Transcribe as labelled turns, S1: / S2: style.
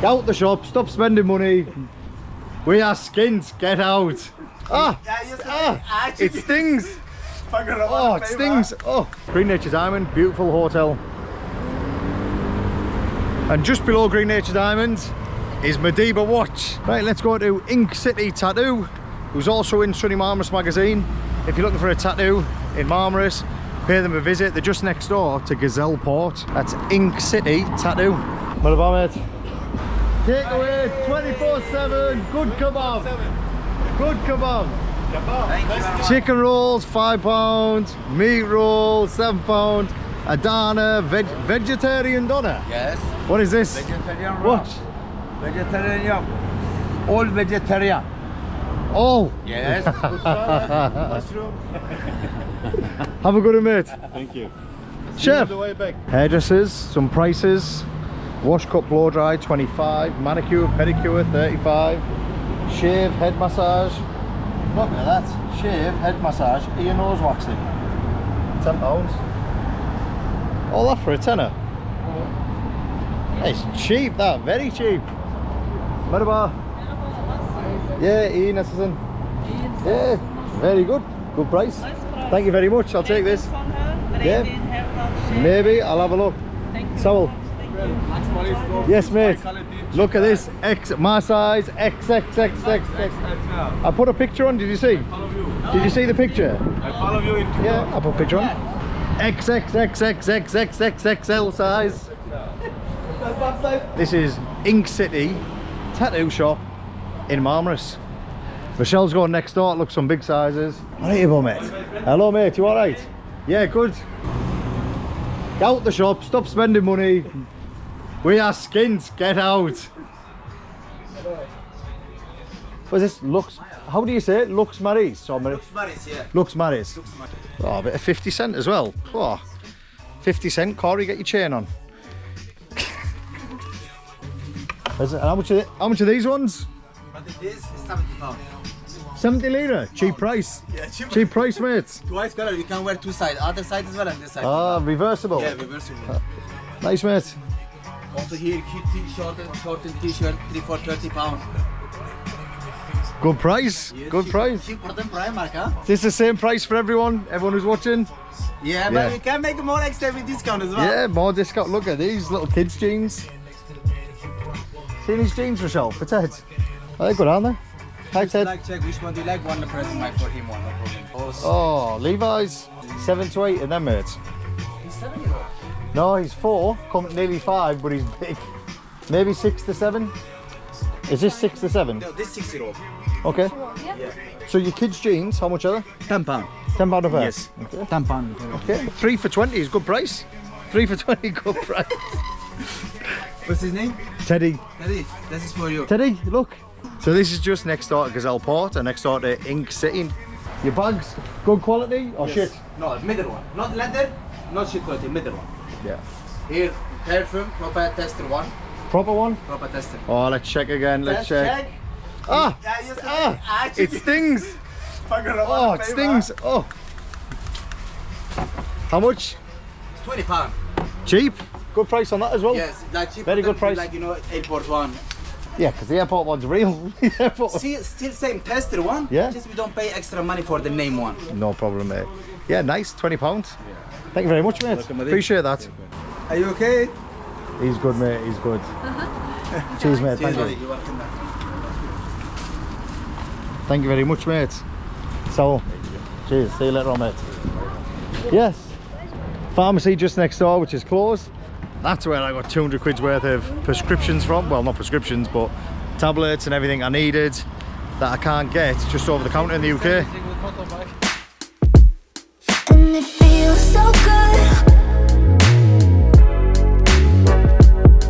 S1: Get out the shop, stop spending money. We are skint, get out. It stings. Oh, it stings. Oh, Green Nature's Diamond, beautiful hotel. And just below Green Nature's Diamond is Madiba Watch. Right, let's go to Ink City Tattoo, who's also in Sunny Marmaris magazine. If you're looking for a tattoo in Marmaris, pay them a visit. They're just next door to Gazelle Port. That's Ink City Tattoo. Merhaba mate. Take away 24/7. Good kebab. Good kebab. Chicken rolls £5. Meat rolls £7. A doner, vegetarian doner.
S2: Yes.
S1: What is this?
S2: Vegetarian
S1: What?
S2: Vegetarian yum. All vegetarian.
S1: All.
S2: Yes.
S1: Have a good one, mate.
S3: Thank you.
S1: Chef.
S3: The way back.
S1: Hairdressers, some prices. Wash, cut, blow dry 25. Manicure, pedicure 35. Shave, head massage. Look at that. Shave, head massage, ear, nose waxing. £10. All that for a tenner. It's cheap, that. Very cheap. Merhaba. Yeah, iyi nasılsın? Yeah, very good. Good price. Thank you very much. I'll take this. Yeah. Maybe I'll have a look. Sawal. Yes, mate. Look at this. My size. XXXXX. I put a picture on. Did you see? Did you see the picture?
S3: I follow you into.
S1: Yeah, I put a picture on. XXXXXXXL size. This is Ink City Tattoo Shop in Marmaris. Michelle's going next door to look some big sizes. What are you, mate? Hello, mate. You all right? Yeah, good. Get out the shop. Stop spending money. We are skint. Get out. What's this? Lux. How do you say it? Lux Maris or Maris?
S2: Lux Maris, yeah.
S1: Lux Maris. Oh, a bit of 50 cent as well. Oh, 50 cent. Corey, get your chain on. How much are these ones?
S2: But this is 70 pounds.
S1: 70 lira. Cheap price.
S2: Yeah,
S1: Cheap price, mate.
S2: Twice color, you can wear two sides. Other side as well and this side.
S1: Ah, reversible.
S2: Yeah, reversible.
S1: Nice, mate.
S2: Also here, cute short and t-shirt, 3 for 30 pounds.
S1: Good price.
S2: Yes,
S1: Good price.
S2: Cheaper than Primark, huh?
S1: This is the same price for everyone who's watching.
S2: Yeah, but we can make more extra with discount as well.
S1: Yeah, more discount. Look at these little kids' jeans. See these jeans, Rochelle, for Ted? Are they good, aren't they? Hi, Ted.
S2: Like, check which one do you like. One the present might for him, one no problem.
S1: Oh, Levi's 7 to 8 in them, mate.
S2: He's 7-year-old.
S1: No, he's 4, nearly 5, but he's big. Maybe 6 to 7. Is this 6 to 7?
S2: No, this 6-year-old.
S1: Okay.
S2: Yeah.
S1: So your kids' jeans, how much are they?
S2: £10.
S1: £10 a pair?
S2: Yes.
S1: Okay.
S2: £10.
S1: Okay. 3 for 20 is good price. 3 for 20, good price.
S2: What's his name?
S1: Teddy.
S2: Teddy, this is for you.
S1: Teddy, look. So this is just next door to Gazelle Port and next door to Ink City. Your bags, good quality or shit?
S2: No, middle one. Not leather, not shit quality, middle one.
S1: Yeah.
S2: Here, perfume, proper tester one.
S1: Proper one?
S2: Proper tester.
S1: Oh, let's check again, let's check. Ah! It stings! Oh, it stings! Oh! How much?
S2: It's £20.
S1: Cheap? Good price on that as well?
S2: Yes, like cheap.
S1: Very good price.
S2: Like, you know, airport one.
S1: Yeah, because the airport one's real.
S2: See, still same tester one.
S1: Yeah.
S2: Just we don't pay extra money for the name one.
S1: No problem, mate. Yeah, nice, £20. Yeah. Thank you very much, mate.
S2: Welcome,
S1: Appreciate that.
S2: Are you okay?
S1: He's good, mate, he's good. Cheers, mate, thank you.
S2: You're welcome.
S1: Thank you very much, mate. So, cheers, see you later on, mate. Yes, pharmacy just next door, which is closed. That's where I got 200 quid's worth of prescriptions from. Well, not prescriptions, but tablets and everything I needed that I can't get just over the counter in the UK.
S4: And it feels so good.